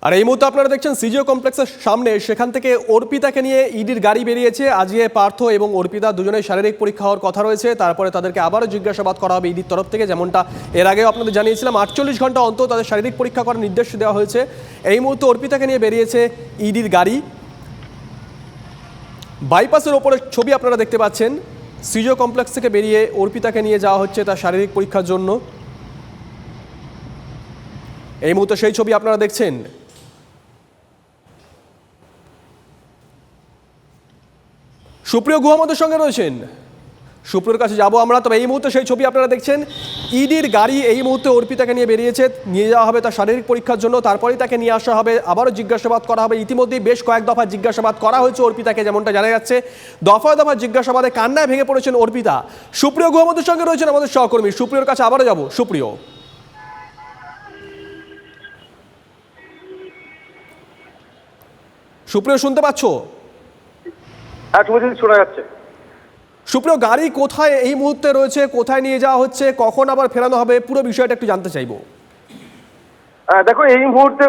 আর এই মুহূর্তে আপনারা দেখছেন সিজিও কমপ্লেক্সের সামনে, সেখান থেকে অর্পিতাকে নিয়ে ইডির গাড়ি বেরিয়েছে। আজকে পার্থ এবং অর্পিতা দুজনেই শারীরিক পরীক্ষা হওয়ার কথা রয়েছে। তারপরে তাদেরকে আবারও জিজ্ঞাসাবাদ করা হবে ইডির তরফ থেকে, যেমনটা এর আগেও আপনাদের জানিয়েছিলাম। 48 ঘন্টা অন্তর তাদের শারীরিক পরীক্ষা করার নির্দেশ দেওয়া হয়েছে। এই মুহূর্তে অর্পিতাকে নিয়ে বেরিয়েছে ইডির গাড়ি। বাইপাসের ওপরে ছবি আপনারা দেখতে পাচ্ছেন। সিজিও কমপ্লেক্স থেকে বেরিয়ে অর্পিতাকে নিয়ে যাওয়া হচ্ছে তার শারীরিক পরীক্ষার জন্য। এই মুহূর্তে সেই ছবি আপনারা দেখছেন। সুপ্রিয় গুহ আমাদের সঙ্গে রয়েছেন, সুপ্রিয়র কাছে যাবো আমরা। তবে এই মুহূর্তে সেই ছবি আপনারা দেখছেন, ইডির গাড়ি এই মুহূর্তে অর্পিতাকে নিয়ে বেরিয়েছে। নিয়ে যাওয়া হবে তার শারীরিক পরীক্ষার জন্য, তারপরেই তাকে নিয়ে আসা হবে, আবারও জিজ্ঞাসাবাদ করা হবে। ইতিমধ্যেই বেশ কয়েক দফা জিজ্ঞাসাবাদ করা হয়েছে অর্পিতাকে, যেমনটা জানা যাচ্ছে। দফায় দফা জিজ্ঞাসাবাদে কান্নায় ভেঙে পড়েছেন অর্পিতা। সুপ্রিয় গুহ আমাদের সঙ্গে রয়েছেন, আমাদের সহকর্মী। সুপ্রিয়র কাছে আবারও যাবো। সুপ্রিয়, সুপ্রিয় শুনতে পাচ্ছ? শোনা যাচ্ছে। সুপ্রিয়, গাড়ি কোথায় এই মুহূর্তে রয়েছে, কোথায় নিয়ে যাওয়া হচ্ছে, কখন আবার ফেরানো হবে, পুরো বিষয়টা একটু জানতে চাইবো। দেখো, এই মুহূর্তে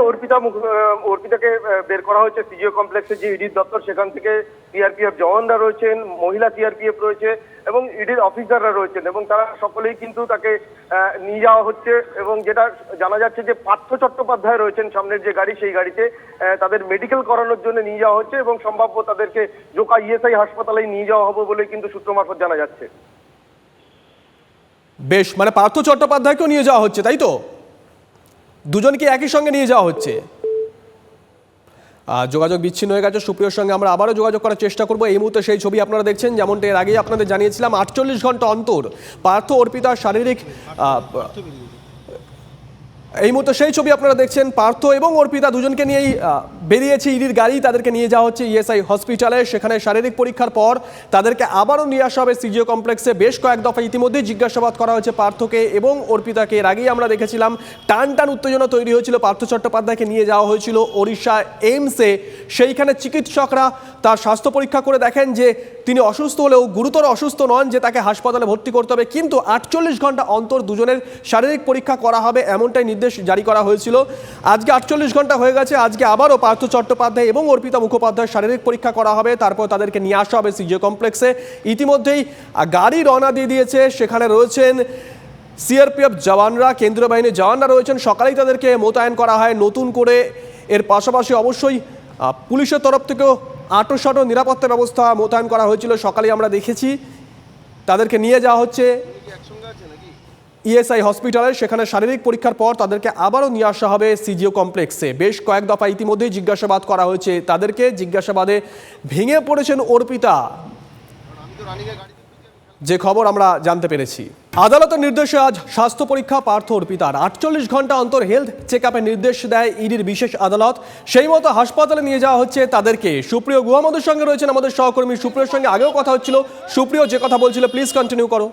অর্পিতাকে বের করা হয়েছে সিজিও কমপ্লেক্সের যে ইডির দপ্তর, সেখান থেকে সিআরপিএফ জওয়ানরা রয়েছেন, মহিলা সিআরপিএফ রয়েছে এবং ইডির অফিসাররা রয়েছেন, এবং তারা সকলেই কিন্তু তাকে নিয়ে যাওয়া হচ্ছে। এবং যেটা জানা যাচ্ছে যে পার্থ চট্টোপাধ্যায় রয়েছেন সামনের যে গাড়ি, সেই গাড়িতে তাদের মেডিকেল করানোর জন্য নিয়ে যাওয়া হচ্ছে এবং সম্ভাব্য তাদেরকে জোকা ইএসআই হাসপাতালে নিয়ে যাওয়া হবে বলে কিন্তু সূত্র মারফত জানা যাচ্ছে। বেশ, মানে পার্থ চট্টোপাধ্যায়কেও নিয়ে যাওয়া হচ্ছে, তাই তো? দুজনকে একই সঙ্গে নিয়ে যাওয়া হচ্ছে। যোগাযোগ বিচ্ছিন্ন হয়ে গেছে সুপ্রিয়র সঙ্গে, আমরা আবারও যোগাযোগ করার চেষ্টা করব। এই মুহূর্তে সেই ছবি আপনারা দেখছেন, যেমনটা এর আগেই আপনাদের জানিয়েছিলাম। 48 ঘন্টা অন্তর পার্থ অর্পিতার শারীরিক এই মুহূর্তে সেই ছবি আপনারা দেখছেন। পার্থ এবং অর্পিতা দুজনকে নিয়েই বেরিয়েছে ইডির গাড়ি। তাদেরকে নিয়ে যাওয়া হচ্ছে ইএসআই হসপিটালে। সেখানে শারীরিক পরীক্ষার পর তাদেরকে আবারও নিয়ে আসা হবে সিজিও কমপ্লেক্সে। বেশ কয়েক দফা ইতিমধ্যেই জিজ্ঞাসাবাদ করা হয়েছে পার্থকে এবং অর্পিতাকে। এর আগেই আমরা দেখেছিলাম টান টান উত্তেজনা তৈরি হয়েছিল। পার্থ চট্টোপাধ্যায়কে নিয়ে যাওয়া হয়েছিল ওড়িশা এইমসে। সেইখানে চিকিৎসকরা তার স্বাস্থ্য পরীক্ষা করে দেখেন যে তিনি অসুস্থ হলেও গুরুতর অসুস্থ নন, যে তাকে হাসপাতালে ভর্তি করতে হবে। কিন্তু 48 ঘন্টা অন্তর দুজনের শারীরিক পরীক্ষা করা হবে, এমনটাই নির্দেশ জারি করা হয়েছিল। আজকে 48 ঘন্টা হয়ে গেছে। আজকে আবারও পার্থ চট্টোপাধ্যায় এবং অর্পিতা মুখোপাধ্যায়ের শারীরিক পরীক্ষা করা হবে, তারপর তাদেরকে নিয়ে আসা হবে সিজিও কমপ্লেক্সে। ইতিমধ্যেই গাড়ি রওনা দিয়ে দিয়েছে। সেখানে রয়েছেন সিআরপিএফ জওয়ানরা, কেন্দ্রীয় বাহিনীর জওয়ানরা রয়েছেন। সকালেই তাদেরকে মোতায়েন করা হয় নতুন করে। এর পাশাপাশি অবশ্যই পুলিশের তরফ থেকেও আঁটো নিরাপত্তা ব্যবস্থা মোতায়েন করা হয়েছিল। সকালেই আমরা দেখেছি তাদেরকে নিয়ে যাওয়া হচ্ছে ইএসআই হসপিটালে। সেখানে শারীরিক পরীক্ষার পর তাদেরকে আবারও নিয়ে আসা হবে সিজিও কমপ্লেক্সে। বেশ কয়েক দফা ইতিমধ্যেই জিজ্ঞাসাবাদ করা হয়েছে তাদেরকে। জিজ্ঞাসাবাদে ভেঙে পড়েছেন অর্পিতা, যে খবর আমরা জানতে পেরেছি। আদালতের নির্দেশে আজ স্বাস্থ্য পরীক্ষা পার্থ অর্পিতার। 48 ঘন্টা অন্তর হেলথ চেক আপের নির্দেশ দেয় ইডির বিশেষ আদালত। সেই মতো হাসপাতালে নিয়ে যাওয়া হচ্ছে তাদেরকে। সুপ্রিয় গুহ আমাদের সঙ্গে রয়েছেন, আমাদের সহকর্মী। সুপ্রিয়র সঙ্গে আগেও কথা হচ্ছিল। সুপ্রিয়, যে কথা বলছিল প্লিজ কন্টিনিউ করো।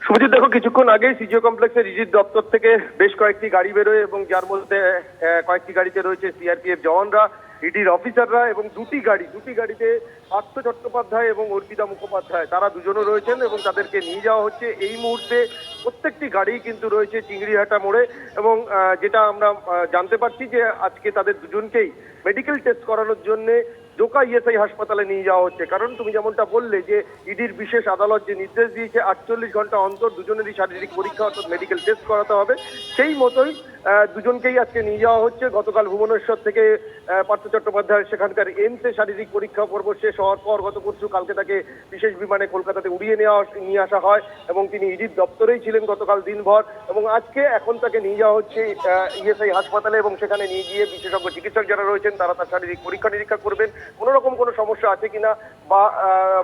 শুভজিৎ, দেখো, কিছুক্ষণ আগেই সিজিও কমপ্লেক্সের ইডির দপ্তর থেকে বেশ কয়েকটি গাড়ি বেরোয় এবং যার মধ্যে কয়েকটি গাড়িতে রয়েছে সিআরপিএফ জওয়ানরা, ইডির অফিসাররা এবং দুটি গাড়িতে পার্থ চট্টোপাধ্যায় এবং অর্পিতা মুখোপাধ্যায়, তারা দুজনও রয়েছেন এবং তাদেরকে নিয়ে যাওয়া হচ্ছে। এই মুহূর্তে প্রত্যেকটি গাড়ি কিন্তু রয়েছে চিংড়িহাটা মোড়ে এবং যেটা আমরা জানতে পারছি যে আজকে তাদের দুজনকেই মেডিকেল টেস্ট করানোর জন্য জোকা ইএসআই হাসপাতালে নিয়ে যাওয়া হচ্ছে। কারণ তুমি যেমনটা বললে যে ইডির বিশেষ আদালত যে নির্দেশ দিয়েছে 48 ঘন্টা অন্তর দুজনেরই শারীরিক পরীক্ষা অর্থাৎ মেডিকেল টেস্ট করাতে হবে, সেই মতোই দুজনকেই আজকে নিয়ে যাওয়া হচ্ছে। গতকাল ভুবনেশ্বর থেকে পার্থ চট্টোপাধ্যায় সেখানকার এইমসে শারীরিক পরীক্ষা পর্ব শেষ হওয়ার পর গত পরশু কালকে তাকে বিশেষ বিমানে কলকাতাতে উড়িয়ে নিয়ে আসা হয় এবং তিনি ইডির দপ্তরেই ছিলেন গতকাল দিনভর। এবং আজকে এখন তাকে নিয়ে যাওয়া হচ্ছে ইএসআই হাসপাতালে এবং সেখানে নিয়ে গিয়ে বিশেষজ্ঞ চিকিৎসক যারা রয়েছেন তারা তার শারীরিক পরীক্ষা নিরীক্ষা করবেন, কোনো রকম কোনো সমস্যা আছে কিনা বা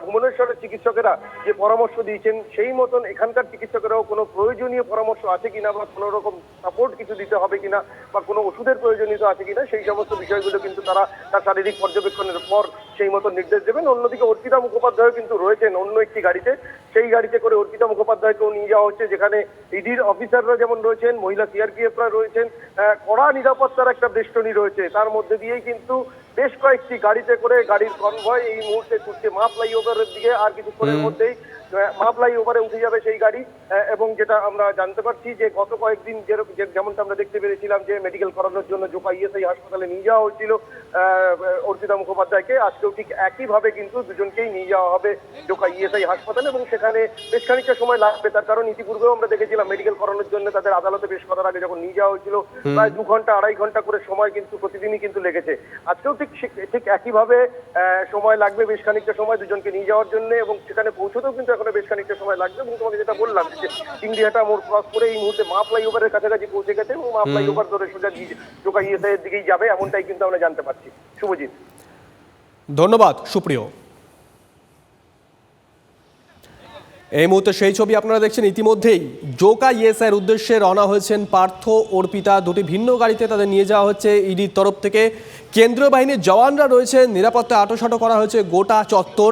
ভুবনেশ্বরের চিকিৎসকেরা যে পরামর্শ দিয়েছেন সেই মতন এখানকার চিকিৎসকেরাও কোনো প্রয়োজনীয় পরামর্শ আছে কিনা বা কোনো রকম সাপোর্ট কিছু দিতে হবে কিনা বা কোনো ওষুধের প্রয়োজনীয়তা আছে কিনা, সেই সমস্ত বিষয়গুলো কিন্তু তারা তার শারীরিক পর্যবেক্ষণের পর সেই মতো নির্দেশ দেবেন। অন্যদিকে অর্পিতা মুখোপাধ্যায় কিন্তু রয়েছেন অন্য একটি গাড়িতে, সেই গাড়িতে করে অর্পিতা মুখোপাধ্যায়কেও নিয়ে যাওয়া হচ্ছে, যেখানে ইডির অফিসাররা যেমন রয়েছেন, মহিলা সিআরপিএফরা রয়েছেন, কড়া নিরাপত্তার একটা বেষ্টনী রয়েছে। তার মধ্যে দিয়েই কিন্তু বেশ কয়েকটি গাড়িতে করে গাড়ির কনভয় এই মুহূর্তে ছুটছে মা ফ্লাইওভারের দিকে। আর কিছুক্ষণের মধ্যেই মা ফ্লাইওভারে উঠে যাবে সেই গাড়ি। এবং যেটা আমরা জানতে পারছি যে গত কয়েকদিন যেমনটা আমরা দেখতে পেরেছিলাম যে মেডিকেল করানোর জন্য জোকা ইএসআই হাসপাতালে নিয়ে যাওয়া হয়েছিল অর্পিতা মুখোপাধ্যায়কে, আজকেও ঠিক একইভাবে কিন্তু দুজনকেই নিয়ে যাওয়া হবে জোকা ইএসআই হাসপাতালে। এবং সেখানে বেশ খানিকটা সময় লাগবে, তার কারণ ইতিপূর্বেও আমরা দেখেছিলাম মেডিকেল করানোর জন্য তাদের আদালতে পেশ করার আগে যখন নিয়ে যাওয়া হয়েছিল প্রায় 2 ঘন্টা 2.5 ঘন্টা করে সময় কিন্তু প্রতিদিনই কিন্তু লেগেছে। আজকেও ঠিক একইভাবে সময় লাগবে, বেশ খানিকটা সময় দুজনকে নিয়ে যাওয়ার জন্য। এবং সেখানে পৌঁছতেও কিন্তু এখনো বেশ খানিকটা সময় লাগবে। এবং তোমাকে যেটা বললাম যে চিংড়িহাটা মোড় ক্রস করে এই মুহূর্তে মা ফ্লাইওভারের কাছাকাছি পৌঁছে গেছে এবং মা ফ্লাইওভার ধরে সোজা জোকা ইএসআই এর দিকেই যাবে, এমনটাই কিন্তু আমরা জানতে পারছি। শুভজিৎ, ধন্যবাদ সুপ্রিয়। এই মুহূর্তে সেই ছবি আপনারা দেখছেন। ইতিমধ্যেই জোকা ইএসআইয়ের উদ্দেশ্যে রওনা হয়েছেন পার্থ, অর্পিতা। দুটি ভিন্ন গাড়িতে তাদের নিয়ে যাওয়া হচ্ছে ইডির তরফ থেকে। কেন্দ্রীয় বাহিনীর জওয়ানরা রয়েছে, নিরাপত্তা আঁটোসাঁটো করা হয়েছে গোটা চত্বর।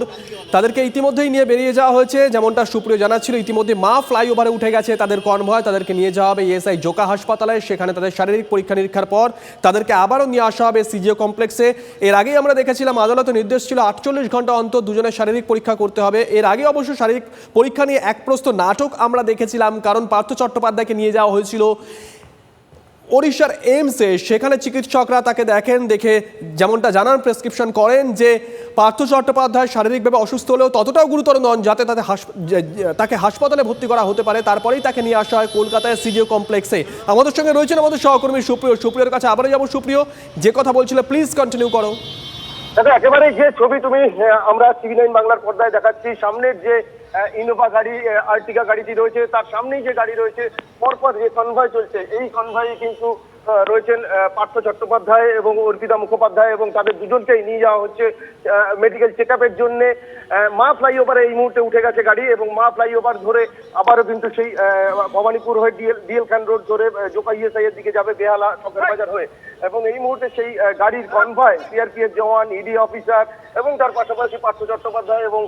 তাদেরকে ইতিমধ্যেই নিয়ে বেরিয়ে যাওয়া হয়েছে, যেমনটা সুপ্রিয় জানাচ্ছিল। ইতিমধ্যে মা ফ্লাইওভারে উঠে গেছে তাদের কনভয়। তাদেরকে নিয়ে যাওয়া হবে ইএসআই জোকা হাসপাতালে। সেখানে তাদের শারীরিক পরীক্ষা নিরীক্ষার পর তাদেরকে আবারও নিয়ে আসা হবে সিজিও কমপ্লেক্সে। এর আগেই আমরা দেখেছিলাম আদালতের নির্দেশ ছিল 48 ঘন্টা অন্তর দুজনের শারীরিক পরীক্ষা করতে হবে। এর আগে অবশ্য শারীরিক পরীক্ষা নিয়ে এক প্রস্ত নাটক আমরা দেখেছিলাম, কারণ পার্থ চট্টোপাধ্যায়কে নিয়ে যাওয়া হয়েছিল ওড়িশার এইমসে। সেখানে চিকিৎসকরা তাকে দেখেন, দেখে যেমনটা জানান প্রেসক্রিপশন করেন যে পার্থ চট্টোপাধ্যায় শারীরিকভাবে অসুস্থ হলেও ততটাও গুরুতর নন যাতে তাকে হাসপাতালে ভর্তি করা হতে পারে। তারপরেই তাকে নিয়ে আসা হয় কলকাতায় সিজিও কমপ্লেক্সে। আমাদের সঙ্গে রয়েছেন আমাদের সহকর্মী সুপ্রিয়র কাছে আবারও যাবো। সুপ্রিয়, যে কথা বলছিল প্লিজ কন্টিনিউ করো। দেখো, একেবারে যে ছবি আমরা TV9 বাংলার পর্দায় দেখাচ্ছি, সামনের যে ইনোভা গাড়ি, আর্টিকা গাড়িটি রয়েছে, তার সামনেই যে গাড়ি রয়েছে, পরপর যে কনভয় চলছে, এই কনভয়ে কিন্তু রয়েছেন পার্থ চট্টোপাধ্যায় এবং অর্পিতা মুখোপাধ্যায়, এবং তাদের দুজনকেই নিয়ে যাওয়া হচ্ছে মেডিকেল চেক আপের জন্য। মা ফ্লাইওভারে এই মুহূর্তে উঠে গেছে গাড়ি এবং মা ফ্লাইওভার ধরে আবারও কিন্তু সেই ভবানীপুর হয়ে ডিএল খান রোড ধরে জোকা ইএসআই এর দিকে যাবে বেহালা শখের বাজার হয়ে। এবং এই মুহূর্তে সেই গাড়ির কনভয় সিআরপিএফ জওয়ান, ইডি অফিসার এবং তার পাশাপাশি পার্থ চট্টোপাধ্যায় এবং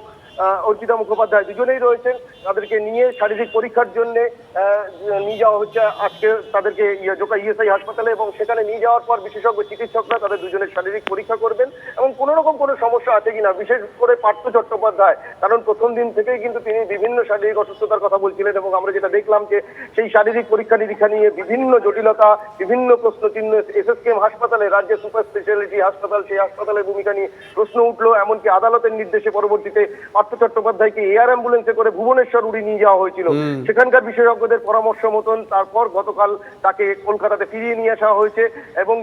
অর্পিতা মুখোপাধ্যায় দুজনেই রয়েছেন। তাদেরকে নিয়ে শারীরিক পরীক্ষার জন্য নিয়ে যাওয়া হচ্ছে আজকে তাদেরকে জোকা ইএসআই হাসপাতালে। এবং সেখানে নিয়ে যাওয়ার পর বিশেষজ্ঞ চিকিৎসকরা তাদের দুজনের শারীরিক পরীক্ষা করবেন এবং কোনো রকম কোনো সমস্যা আছে কিনা, বিশেষ করে পার্থ চট্টোপাধ্যায়, কারণ প্রথম দিন থেকেই কিন্তু তিনি বিভিন্ন শারীরিক অসুস্থতার কথা বলছিলেন। এবং আমরা যেটা দেখলাম যে সেই শারীরিক পরীক্ষা নিরীক্ষা নিয়ে বিভিন্ন জটিলতা, বিভিন্ন প্রশ্নচিহ্ন, এসএসকেএম হাসপাতালে, রাজ্যের সুপার স্পেশালিটি হাসপাতাল, সেই হাসপাতালের ভূমিকা নিয়ে প্রশ্ন উঠলো। এমনকি আদালতের নির্দেশে পরবর্তীতে পার্থ চট্টোপাধ্যায়কে এয়ার অ্যাম্বুলেন্সে করে ভুবনেশ্বর উড়িয়ে নিয়ে যাওয়া হয়েছিল। সেখানকার বিশেষজ্ঞদের পরামর্শ মতন তারপর গতকাল তাকে কলকাতাতে ফিরিয়ে নিয়ে আসা হয়েছে। এবং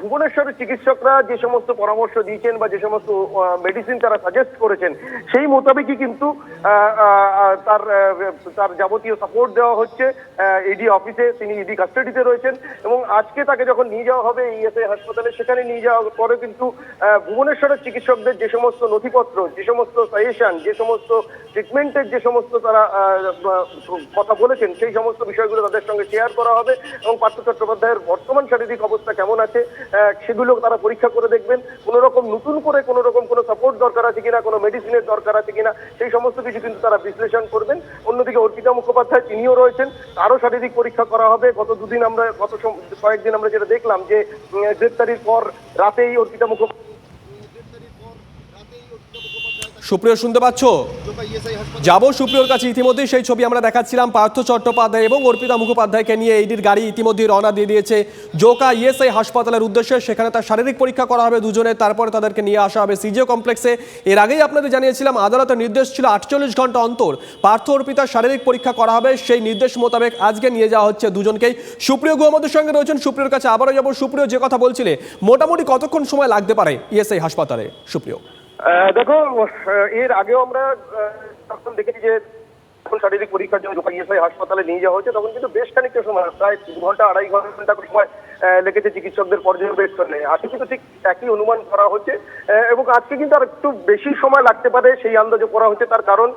ভুবনেশ্বরের চিকিৎসকরা যে সমস্ত পরামর্শ দিয়েছেন বা যে সমস্ত মেডিসিন তারা সাজেস্ট করেছেন, সেই মোতাবেকই কিন্তু তার যাবতীয় সাপোর্ট দেওয়া হচ্ছে ইডি অফিসে। তিনি ইডি কাস্টাডিতে রয়েছেন এবং আজকে তাকে যখন নিয়ে যাওয়া হবে ইএসআই হাসপাতালে, সেখানে নিয়ে যাওয়ার পরে কিন্তু ভুবনেশ্বরের চিকিৎসকদের যে সমস্ত নথিপত্র, যে সমস্ত সাজেশন, যে সমস্ত ট্রিটমেন্টের যে সমস্ত তারা কথা বলেছেন, সেই সমস্ত বিষয়গুলো তাদের সঙ্গে শেয়ার করা হবে। এবং পার্থ চট্টোপাধ্যায়ের বর্তমান শারীরিক অবস্থা কেমন আছে সেগুলো তারা পরীক্ষা করে দেখবেন। কোনো রকম নতুন করে কোনো রকম কোনো সাপোর্ট দরকার আছে কিনা, কোনো মেডিসিনের দরকার আছে কিনা, সেই সমস্ত কিছু কিন্তু তারা বিশ্লেষণ করবেন। অন্যদিকে অর্পিতা মুখোপাধ্যায় তিনিও রয়েছেন, তারও শারীরিক পরীক্ষা করা হবে। গত কয়েকদিন আমরা যেটা দেখলাম যে গ্রেপ্তারির পর রাতেই অর্পিতা মুখোপাধ্যায়। সুপ্রিয় শুনতে পাচ্ছ? যাবো সুপ্রিয়র কাছে। ইতিমধ্যেই সেই ছবি আমরা দেখাচ্ছিলাম, পার্থ চট্টোপাধ্যায় এবং অর্পিতা মুখোপাধ্যায়কে নিয়ে ইডির গাড়ি ইতিমধ্যেই রওনা দিয়ে দিয়েছে জোকা ইএসআই হাসপাতালের উদ্দেশ্যে। সেখানে তার শারীরিক পরীক্ষা করা হবে দুজনের, তারপরে তাদেরকে নিয়ে আসা হবে সিজিও কমপ্লেক্সে। এর আগেই আপনাদের জানিয়েছিলাম আদালতের নির্দেশ ছিল 48 ঘন্টা অন্তর পার্থ অর্পিতার শারীরিক পরীক্ষা করা হবে। সেই নির্দেশ মোতাবেক আজকে নিয়ে যাওয়া হচ্ছে দুজনকেই। সুপ্রিয় গো আমাদের সঙ্গে রয়েছেন, সুপ্রিয়র কাছে আবারও যাবো। সুপ্রিয়, যে কথা বলছিলে, মোটামুটি কতক্ষণ সময় লাগতে পারে ইএসআই হাসপাতালে? সুপ্রিয়, দেখো, এর আগেও আমরা তখন দেখেছি যে যখন শারীরিক পরীক্ষার জন্য যখন ইএসআই হাসপাতালে নিয়ে যাওয়া হয়েছে, তখন কিন্তু বেশ খানিকটা সময়, প্রায় 2 ঘন্টা 2.5 ঘন্টা সময় লেগেছে চিকিৎসকদের পর্যবেক্ষণে। আজকে কিন্তু ঠিক একই অনুমান করা হচ্ছে এবং আজকে কিন্তু আর একটু বেশি সময় লাগতে পারে সেই আন্দাজে করা হচ্ছে। তার কারণ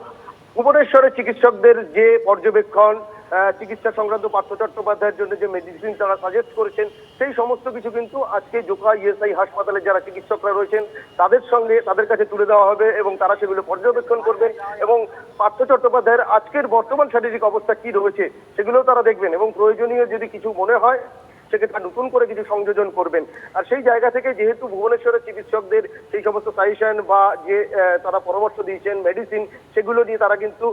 ভুবনেশ্বরের চিকিৎসকদের যে পর্যবেক্ষণ, চিকিৎসা সংক্রান্ত পার্থ চট্টোপাধ্যায়ের জন্য যে মেডিসিন তারা সাজেস্ট করেছেন সেই সমস্ত কিছু কিন্তু আজকে জোকা ইএসআই হাসপাতালে যারা চিকিৎসকরা রয়েছেন তাদের কাছে তুলে দেওয়া হবে এবং তারা সেগুলো পর্যবেক্ষণ করবেন এবং পার্থ চট্টোপাধ্যায়ের আজকের বর্তমান শারীরিক অবস্থা কি রয়েছে সেগুলোও তারা দেখবেন এবং প্রয়োজনীয় যদি কিছু মনে হয় সেক্ষেত্রে নতুন করে কিছু সংযোজন করবেন। আর সেই জায়গা থেকে যেহেতু ভুবনেশ্বরের চিকিৎসকদের সেই সমস্ত সাজেশন বা যে তারা পরামর্শ দিয়েছেন মেডিসিন সেগুলো নিয়ে তারা কিন্তু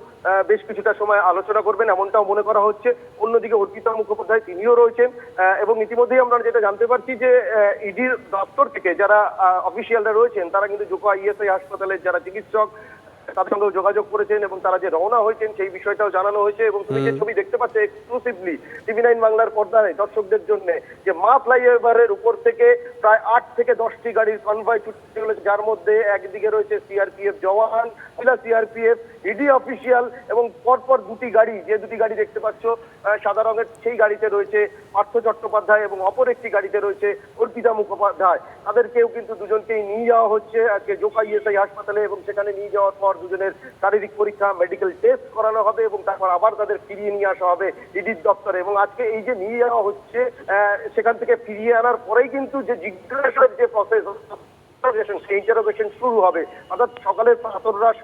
বেশ কিছুটা সময় আলোচনা করবেন এমনটাও মনে করা হচ্ছে। অন্যদিকে অর্পিতা মুখোপাধ্যায় তিনিও রয়েছেন এবং ইতিমধ্যেই আমরা যেটা জানতে পারছি যে ইডির দপ্তর থেকে যারা অফিসিয়ালরা রয়েছেন তারা কিন্তু জোকা ইএসআই হাসপাতালের যারা চিকিৎসক তাদের সঙ্গেও যোগাযোগ করেছেন এবং তারা যে রওনা হয়েছেন সেই বিষয়টাও জানানো হয়েছে এবং তুমি যে ছবি দেখতে পাচ্ছ এক্সক্লুসিভলি টিভি 9 বাংলার পর্দায় দর্শকদের জন্য যে মা ফ্লাইওভারের উপর থেকে প্রায় 8 থেকে 10টি গাড়ির কনভয় ছুটতে চলেছে, যার মধ্যে একদিকে রয়েছে সিআরপিএফ জওয়ান, সিআরপিএফ, ইডি অফিসিয়াল এবং পরপর দুটি গাড়ি দেখতে পাচ্ছ সাদা রঙের, সেই গাড়িতে রয়েছে পার্থ চট্টোপাধ্যায় এবং অপর একটি গাড়িতে রয়েছে অর্পিতা মুখোপাধ্যায়। তাদেরকেও কিন্তু দুজনকেই নিয়ে যাওয়া হচ্ছে আজকে জোকা ইএসআই হাসপাতালে এবং সেখানে নিয়ে যাওয়ার পর দুজনের শারীরিক পরীক্ষা মেডিকেল টেস্ট করানো হবে এবং তারপর আবার তাদের ফিরিয়ে নিয়ে আসা হবে ইডির দপ্তরে। এবং আজকে এই যে নিয়ে যাওয়া হচ্ছে সেখান থেকে ফিরিয়ে আনার পরেই কিন্তু যে জিজ্ঞাসার যে প্রসেস সেই ইন্টারোগেশন শুরু হবে, অর্থাৎ সকালের প্রাতরাশ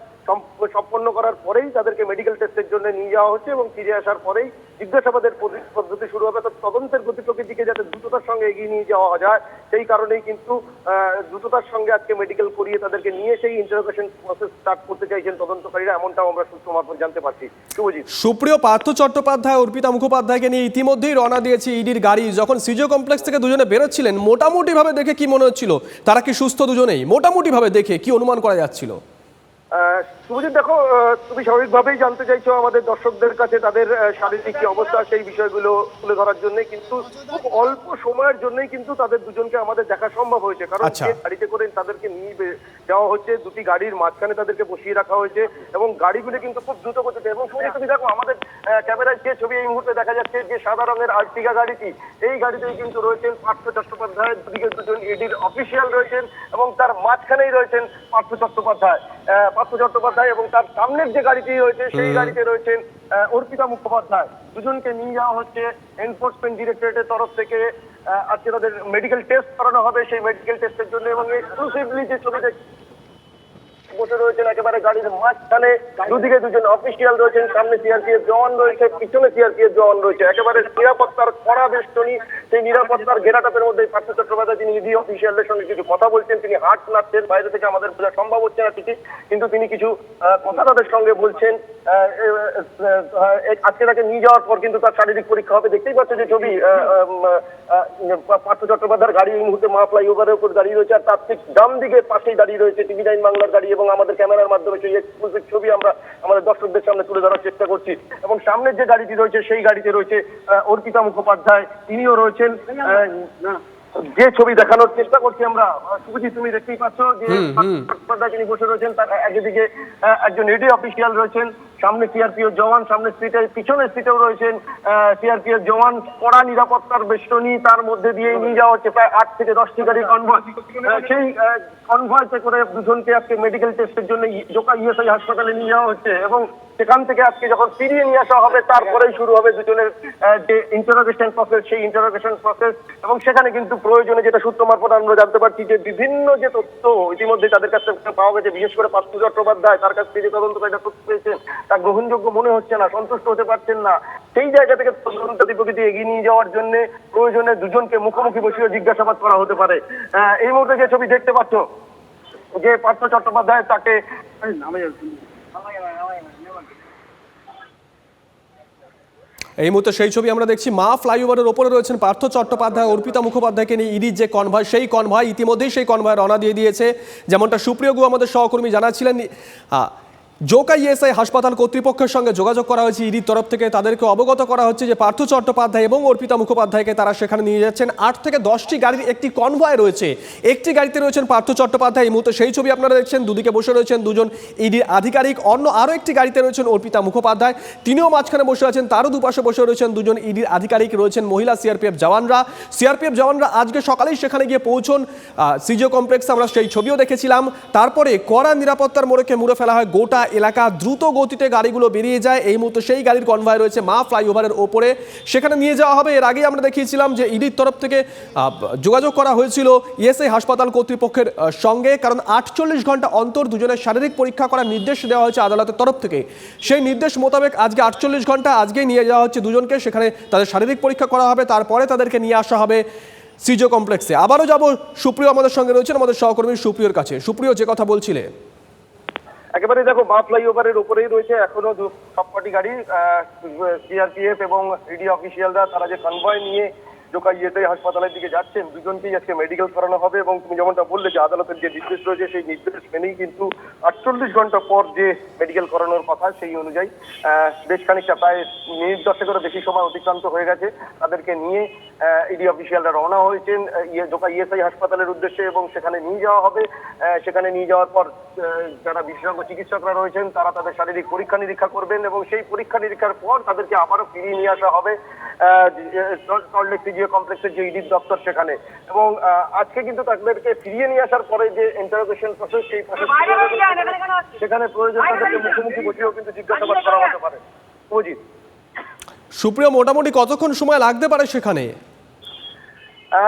সম্পন্ন করার পরেই তাদেরকে মেডিকেল টেস্টের জন্য নিয়ে যাওয়া হচ্ছে এবং ফিরে আসার পরেই জিজ্ঞাসাবাদের পদ্ধতি শুরু হবে। অর্থাৎ তদন্তের গতি প্রকৃতিকে যাতে দ্রুততার সঙ্গে এগিয়ে নিয়ে যাওয়া যায় সেই কারণেই কিন্তু দ্রুততার সঙ্গে আজকে মেডিকেল করিয়ে তাদেরকে নিয়ে সেই ইন্টারোগেশন প্রসেস স্টার্ট করতে চাইছেন তদন্তকারীরা, এমনটাও আমরা সূত্র মারফত জানতে পারছি। শুভজিৎ। সুপ্রিয়, পার্থ চট্টোপাধ্যায় অর্পিতা মুখোপাধ্যায়কে নিয়ে ইতিমধ্যেই রওনা দিয়েছে ইডির গাড়ি। যখন সিজিও কমপ্লেক্স থেকে দুজনে বেরোচ্ছিলেন মোটামুটি ভাবে দেখে কি মনে হচ্ছিল? তারা কি সুস্থ দুজনেই? মোটামুটি ভাবে দেখে কি অনুমান করা যাচ্ছিল? শুভজিৎ, দেখো তুমি স্বাভাবিকভাবেই জানতে চাইছো আমাদের দর্শকদের কাছে তাদের শারীরিক কি অবস্থা সেই বিষয়গুলো তুলে ধরার জন্য, কিন্তু খুব অল্প সময়ের জন্যই কিন্তু তাদের দুজনকে আমাদের দেখা সম্ভব হয়েছে। কারণ যে গাড়িতে করে তাদেরকে নিয়ে যাওয়া হচ্ছে দুটি গাড়ির মাঝখানে তাদেরকে বসিয়ে রাখা হয়েছে এবং গাড়িগুলো কিন্তু খুব দ্রুত গতিতে। এবং শুনে তুমি দেখো আমাদের ক্যামেরায় যে ছবি এই মুহূর্তে দেখা যাচ্ছে যে সাদা রঙের আর্টিগা গাড়িটি, এই গাড়িতেই কিন্তু রয়েছেন পার্থ চট্টোপাধ্যায়, দুদিকে দুজন ইডির অফিসিয়াল রয়েছেন এবং তার মাঝখানেই রয়েছেন পার্থ চট্টোপাধ্যায় এবং তার সামনের যে গাড়িটি রয়েছে সেই গাড়িতে রয়েছেন অর্পিতা মুখোপাধ্যায়। দুজনকে নিয়ে যাওয়া হচ্ছে এনফোর্সমেন্ট ডিরেক্টরেটের তরফ থেকে। আজকে তাদের মেডিকেল টেস্ট করানো হবে সেই মেডিকেল টেস্টের জন্য এবং এক্সক্লুসিভলি যে ছবিতে বসে রয়েছেন একেবারে গাড়ির মাঝখানে, দুদিকে দুজন অফিসিয়াল রয়েছেন, সামনে সিআরপিএফ জওয়ান রয়েছে, পিছনে সিআরপিএফ জওয়ান রয়েছে, একেবারে নিরাপত্তার কড়া বেষ্টনী। সেই নিরাপত্তার ঘেরাটাপের মধ্যে পার্থ চট্টোপাধ্যায় তিনি ইডি অফিসিয়ালদের সঙ্গে কিছু কথা বলছেন, তিনি হাত নাড়ছেন, বাইরে থেকে আমাদের বোঝা সম্ভব হচ্ছে না ঠিকই, কিন্তু তিনি কিছু কথা তাদের সঙ্গে বলছেন। আজকে তাকে নিয়ে যাওয়ার পর কিন্তু তার শারীরিক পরীক্ষা হবে। দেখতেই পাচ্ছ যে ছবি পার্থ চট্টোপাধ্যায়ের গাড়ি এই মুহূর্তে মা ফ্লাইওভারের উপর দাঁড়িয়ে রয়েছে, আর তার ঠিক ডান দিকে পাশেই দাঁড়িয়ে রয়েছে টিভি 9 বাংলার গাড়ি এবং আমাদের ক্যামেরার মাধ্যমে সেই এক্সক্লুসিভ ছবি আমরা আমাদের দর্শকদের সামনে তুলে ধরার চেষ্টা করছি। এবং সামনের যে গাড়িটি রয়েছে সেই গাড়িতে রয়েছে অর্পিতা মুখোপাধ্যায়, তিনিও রয়েছেন। যে ছবি দেখানোর চেষ্টা করছি আমরা, শুভজিৎ তুমি দেখতেই পাচ্ছ যে তিনি বসে রয়েছেন, তার একদিকে একজন ইডি অফিসিয়াল রয়েছেন, সামনে সিআরপিএফ জওয়ান, সামনে সিটে পিছনের সিটেও রয়েছেন সিআরপিএফ জওয়ান। কড়া নিরাপত্তার বেষ্টনী, তার মধ্যে দিয়ে নিয়ে যাওয়া হচ্ছে প্রায় 8 থেকে 10টি গাড়ির কনভয়। সেই কনভয়তে করে দুজনকে আজকে মেডিকেল টেস্টের জন্য জোকা ইএসআই হাসপাতালে নিয়ে যাওয়া হচ্ছে এবং সেখান থেকে আজকে যখন ফিরিয়ে নিয়ে আসা হবে তারপরেই শুরু হবে দুজনের যে ইন্টারোগেশন প্রসেস, সেই ইন্টারোগেশন প্রসেস। এবং সেখানে কিন্তু প্রয়োজনে যেটা সূত্র মারফত আমরা জানতে পারছি যে বিভিন্ন যে তথ্য ইতিমধ্যে তাদের কাছ থেকে পাওয়া গেছে, বিশেষ করে পার্থ চট্টোপাধ্যায় তার কাছ থেকে তদন্তকারীরা তথ্য পেয়েছেন, তা গ্রহণযোগ্য মনে হচ্ছে না, সন্তুষ্ট হতে পারছেন না। সেই জায়গা থেকে তদন্ত প্রকৃতি এগিয়ে নিয়ে যাওয়ার জন্য প্রয়োজনে দুজনকে মুখোমুখি বসিয়ে জিজ্ঞাসাবাদ করা হতে পারে। এই মুহূর্তে যে ছবি দেখতে পাচ্ছ যে পার্থ চট্টোপাধ্যায় তাকে এই মুহূর্তে সেই ছবি আমরা দেখছি। মা ফ্লাইওভারের ওপরে রয়েছেন পার্থ চট্টোপাধ্যায়, অর্পিতা মুখোপাধ্যায়কে নিয়ে ইডির যে কনভয়, সেই কনভয় ইতিমধ্যেই সেই কনভয় রওনা দিয়ে দিয়েছে। যেমনটা সুপ্রিয় গু আমাদের সহকর্মী জানাচ্ছিলেন, জোকা ইএসআই হাসপাতাল কর্তৃপক্ষের সঙ্গে যোগাযোগ করা হয়েছে ইডির তরফ থেকে। তাদেরকে অবগত করা হচ্ছে যে পার্থ চট্টোপাধ্যায় এবং অর্পিতা মুখোপাধ্যায়কে তারা সেখানে নিয়ে যাচ্ছেন। 8 থেকে 10টি গাড়ির একটি কনভয় রয়েছে, একটি গাড়িতে রয়েছেন পার্থ চট্টোপাধ্যায়। এই মুহূর্তে সেই ছবি আপনারা দেখছেন, দুদিকে বসে রয়েছেন দুজন ইডির আধিকারিক। অন্য আরও একটি গাড়িতে রয়েছেন অর্পিতা মুখোপাধ্যায়, তিনিও মাঝখানে বসে আছেন। তারও দুপাশে বসে রয়েছেন দুজন ইডির আধিকারিক, রয়েছেন মহিলা সিআরপিএফ জওয়ানরা আজকে সকালেই সেখানে গিয়ে পৌঁছন সিজিও কমপ্লেক্সে। আমরা সেই ছবিও দেখেছিলাম। তারপরে কড়া নিরাপত্তার মোড়কে মুড়ে ফেলা হয় গোটা এলাকা দ্রুত গতিতে গাড়িগুলো বেরিয়ে যায়। এই মুহূর্তে সেই গাড়ির কনভয় রয়েছে মা ফ্লাইওভারের ওপরে, সেখানে নিয়ে যাওয়া হবে। এর আগেই আমরা দেখিয়েছিলাম যে ইডির তরফ থেকে যোগাযোগ করা হয়েছিল ইএসআই হাসপাতাল কর্তৃপক্ষের সঙ্গে, কারণ 48 ঘন্টা অন্তর দুজনের শারীরিক পরীক্ষা করার নির্দেশ দেওয়া হয়েছে আদালতের তরফ থেকে। সেই নির্দেশ মোতাবেক আজকে 48 ঘন্টা আজকেই নিয়ে যাওয়া হচ্ছে দুজনকে, সেখানে তাদের শারীরিক পরীক্ষা করা হবে, তারপরে তাদেরকে নিয়ে আসা হবে সিজিও কমপ্লেক্সে। আবারও যাব, সুপ্রিয় আমাদের সঙ্গে রয়েছেন, আমাদের সহকর্মী সুপ্রিয়র কাছে। সুপ্রিয়, যে কথা বলছিলে একেবারে দেখো মা ফ্লাইওভারের উপরেই রয়েছে এখনো সবকটি গাড়ি, সিআরপিএফ এবং ইডি অফিসিয়ালরা তারা যে কনভয় নিয়ে জোকা ইএসআই হাসপাতালের দিকে যাচ্ছেন, দুজনকেই আজকে মেডিকেল করানো হবে। এবং তুমি যেমনটা বললে যে আদালতের যে নির্দেশ রয়েছে সেই নির্দেশ মেনেই কিন্তু 48 ঘন্টা পর যে মেডিকেল করানোর কথা সেই অনুযায়ী বেশ খানিকটা প্রায় মিনিট 10-এরও বেশি সময় অতিক্রান্ত হয়ে গেছে। তাদেরকে নিয়ে ইডি অফিসিয়ালরা রওনা হয়েছেন জোকা ইএসআই হাসপাতালের উদ্দেশ্যে এবং সেখানে নিয়ে যাওয়া হবে। সেখানে নিয়ে যাওয়ার পর যারা বিশেষজ্ঞ চিকিৎসকরা রয়েছেন তারা তাদের শারীরিক পরীক্ষা নিরীক্ষা করবেন এবং সেই পরীক্ষা নিরীক্ষার পর তাদেরকে আবারও ফিরিয়ে নিয়ে আসা হবে সল্টলেক সিজিও কমপ্লেক্সের যে ইডির দপ্তর সেখানে। এবং আজকে কিন্তু তাদেরকে ফিরিয়ে নিয়ে আসার পরে যে ইন্টারোগেশন প্রসেস, সেই প্রসেস সেখানে প্রয়োজন তাদেরকে মুখোমুখি বসেও কিন্তু জিজ্ঞাসাবাদ করা হতে পারে। অজিত, সুপ্রিয়, মোটামুটি কতক্ষণ সময় লাগতে পারে সেখানে?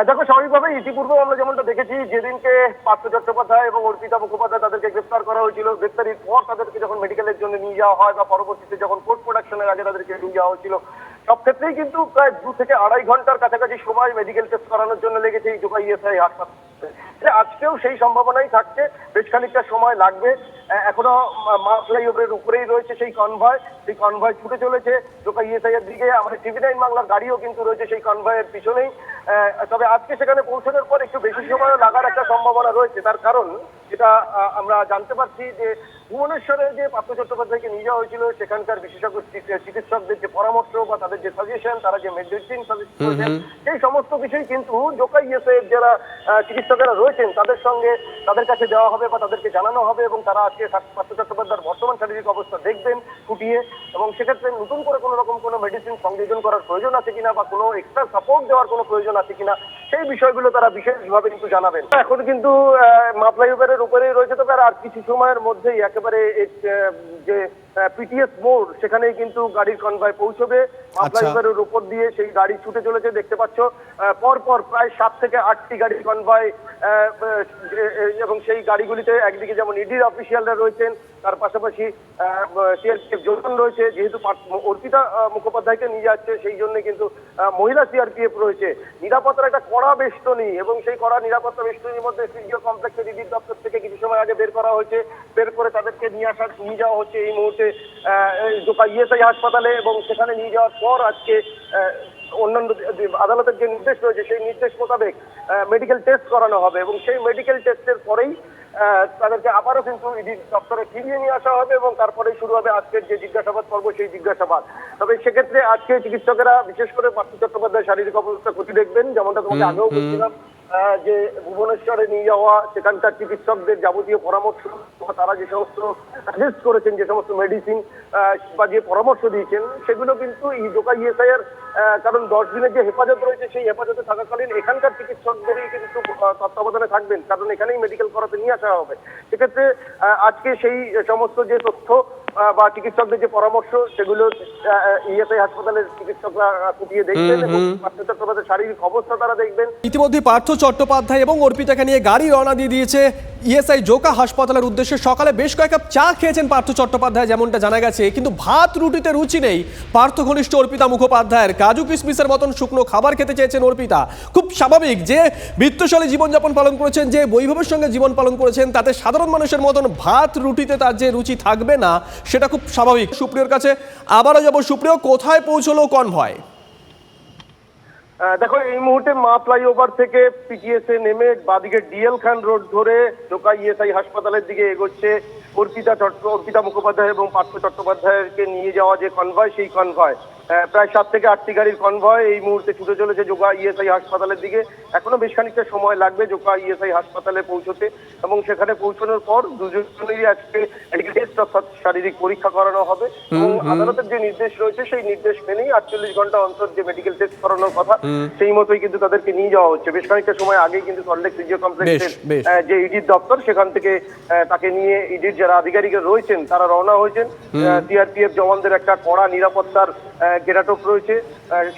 দেখো স্বাভাবিকভাবে ইতিপূর্বে আমরা যেমনটা দেখেছি, যেদিনকে পার্থ চট্টোপাধ্যায় এবং অর্পিতা মুখোপাধ্যায় তাদেরকে গ্রেফতার করা হয়েছিল, গ্রেফতারির পর তাদেরকে যখন মেডিকেলের জন্য নিয়ে যাওয়া হয় বা পরবর্তীতে যখন কোর্ট প্রোডাকশনের আগে তাদেরকে নিয়ে যাওয়া হয়েছিল, সব ক্ষেত্রেই কিন্তু প্রায় 2 থেকে 2.5 ঘন্টার কাছাকাছি সময় মেডিকেল টেস্ট করানোর জন্য লেগেছে এই জোকা ইএসআই হাসপাতাল। আজকেও সেই সম্ভাবনাই থাকছে, বেশ খানিকটা সময় লাগবে। এখনো মা ফ্লাইওভারের উপরেই রয়েছে সেই কনভয়, সেই কনভয় ছুটে চলেছে জোকা ইএসআই এর দিকে। আমাদের টিভি9 বাংলার গাড়িও কিন্তু রয়েছে সেই কনভয়ের পিছনেই। তবে আজকে সেখানে পৌঁছানোর পর একটু বেশি সময় লাগার একটা সম্ভাবনা রয়েছে। তার কারণ যেটা আমরা জানতে পারছি যে ভুবনেশ্বরে যে পার্থ চট্টোপাধ্যায়কে নিয়ে যাওয়া হয়েছিল, সেখানকার বিশেষজ্ঞ চিকিৎসকদের যে পরামর্শ বা তাদের যে সাজেশন, তারা যে মেডিসিন সাজেস্ট করেছেন, সেই সমস্ত বিষয় কিন্তু জোকা ইএসআই এর যারা চিকিৎসকেরা রয়েছেন তাদের কাছে দেওয়া হবে বা তাদেরকে জানানো হবে এবং তারা আজকে পার্থ চট্টোপাধ্যায়ের বর্তমান শারীরিক অবস্থা দেখবেন ফুটিয়ে, এবং সেক্ষেত্রে নতুন করে কোনো রকম কোনো মেডিসিন সংযোজন করার প্রয়োজন আছে কিনা বা কোনো এক্সট্রা সাপোর্ট দেওয়ার কোনো প্রয়োজন আছে কিনা সেই বিষয়গুলো তারা বিশেষভাবে কিন্তু জানাবেন। এখন কিন্তু মা ফ্লাইওভারের উপরেই রয়েছে, তবে আর কিছু সময়ের মধ্যেই একেবারে যে পিটিএস মোড় সেখানেই কিন্তু গাড়ির কনভয় পৌঁছবে। মা ফ্লাইওভারের উপর দিয়ে সেই গাড়ি ছুটে চলেছে, দেখতে পাচ্ছ পরপর প্রায় 7 থেকে 8টি গাড়ির কনভয়, এবং সেই গাড়িগুলিতে একদিকে যেমন ইডির অফিসিয়ালরা রয়েছেন, তার পাশাপাশি সিআরপিএফ জওয়ান রয়েছে। যেহেতু অর্পিতা মুখোপাধ্যায়কে নিয়ে যাচ্ছে সেই জন্য কিন্তু মহিলা সিআরপিএফ রয়েছে। নিরাপত্তার একটা কড়া বেষ্টনী এবং সেই কড়া নিরাপত্তা বেষ্টনীর মধ্যে সিজিও কমপ্লেক্সের ইডির দপ্তর থেকে কিছু সময় আগে বের করা হয়েছে। বের করে তাদেরকে নিয়ে যাওয়া হচ্ছে এই মুহূর্তে জোকা ইএসআই হাসপাতালে, এবং সেখানে নিয়ে যাওয়ার পর আজকে অন্যান্য আদালতের যে নির্দেশ রয়েছে সেই নির্দেশ মোতাবেক মেডিকেল টেস্ট করানো হবে এবং সেই মেডিকেল টেস্টের পরেই তাদেরকে আবারও কিন্তু ইডি দপ্তরে ফিরিয়ে নিয়ে আসা হবে এবং তারপরেই শুরু হবে আজকের যে জিজ্ঞাসাবাদ পর্ব, সেই জিজ্ঞাসাবাদ। তবে সেক্ষেত্রে আজকে চিকিৎসকেরা বিশেষ করে পার্থ চট্টোপাধ্যায় শারীরিক অবস্থা ক্ষতি দেখবেন, যেমনটা তোমাকে আগেও বলছিলাম যে ভুবনেশ্বরে নিয়ে যাওয়া সেখানকার চিকিৎসকদের যাবতীয় পরামর্শ, তারা যে সমস্ত সাজেস্ট করেছেন, যে সমস্ত মেডিসিন বা যে পরামর্শ দিয়েছেন, সেগুলো কিন্তু এই জোকা ইএসআই এর কারণ 10 দিনের যে হেফাজত রয়েছে সেই হেফাজতে থাকাকালীন এখানকার চিকিৎসকদেরই কিন্তু তত্ত্বাবধানে থাকবেন, কারণ এখানেই মেডিকেল করাতে নিয়ে আসা হবে। সেক্ষেত্রে আজকে সেই সমস্ত যে তথ্য বা চিকিৎসকদের যে পরামর্শ সেগুলো ইএসআই হাসপাতালের চিকিৎসকরা খুঁটিয়ে দেখবেন এবং পার্থ চট্টোপাধ্যায়ের শারীরিক অবস্থা তারা দেখবেন। ইতিমধ্যে পার্থ চট্টোপাধ্যায় এবং অর্পিতাকে নিয়ে গাড়ি রওনা দিয়ে দিয়েছে ইএসআই জোকা হাসপাতালের উদ্দেশ্যে। সকালে বেশ কয়েক কাপ চা খেয়েছেন পার্থ চট্টোপাধ্যায়, যেমনটা জানা গেছে, কিন্তু ভাত রুটিতে রুচি নেই পার্থ ঘনিষ্ঠ অর্পিতা মুখোপাধ্যায়ের। কাজু কিশমিশের মতন শুকনো খাবার খেতে চেয়েছেন অর্পিতা। খুব স্বাভাবিক, যে বৃত্তশালী জীবনযাপন পালন করেছেন, যে বৈভবের সঙ্গে জীবন পালন করেছেন, তাতে সাধারণ মানুষের মতন ভাত রুটিতে তার যে রুচি থাকবে না সেটা খুব স্বাভাবিক। সুপ্রিয়র কাছে আবারও যাব। সুপ্রিয়, কোথায় পৌঁছলো কনভয়? দেখো এই মুহূর্তে মা ফ্লাইওভার থেকে পিটিএসে নেমে বাদিকে ডিএল খান রোড ধরে জোকা ইএসআই হাসপাতালের দিকে এগোচ্ছে অর্পিতা মুখোপাধ্যায় এবং পার্থ চট্টোপাধ্যায়কে নিয়ে যাওয়া যে কনভয়, সেই কনভয়। প্রায় 7 থেকে 8টি গাড়ির কনভয় এই মুহূর্তে ছুটে চলেছে জোকা ইএসআই হাসপাতালের দিকে। এখনো বেশ খানিকটা সময় লাগবে জোকা ইএসআই হাসপাতালে পৌঁছতে, এবং সেখানে পৌঁছানোর পর দুজনেরই আজকে মেডিকেল টেস্ট অর্থাৎ শারীরিক পরীক্ষা করানো হবে, এবং আদালতের যে নির্দেশ রয়েছে সেই নির্দেশ মেনেই 48 ঘন্টা অন্তর যে মেডিকেল টেস্ট করানোর কথা সেই মতোই কিন্তু তাদেরকে নিয়ে যাওয়া হচ্ছে। বেশ খানিকটা সময় আগেই কিন্তু সল্টলেক সিজিও কমপ্লেক্সের যে ইডির দপ্তর সেখান থেকে তাকে নিয়ে ইডির যারা আধিকারিকরা রয়েছেন তারা রওনা হয়েছেন। সিআরপিএফ জওয়ানদের একটা কড়া নিরাপত্তার গেরাটোপ রয়েছে।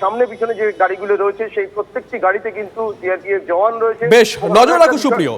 সামনে পিছনে যে গাড়িগুলো রয়েছে সেই প্রত্যেকটি গাড়িতে কিন্তু সিআরপিএফ জওয়ান রয়েছে। বেশ, নজর রাখুন সুপ্রিয়।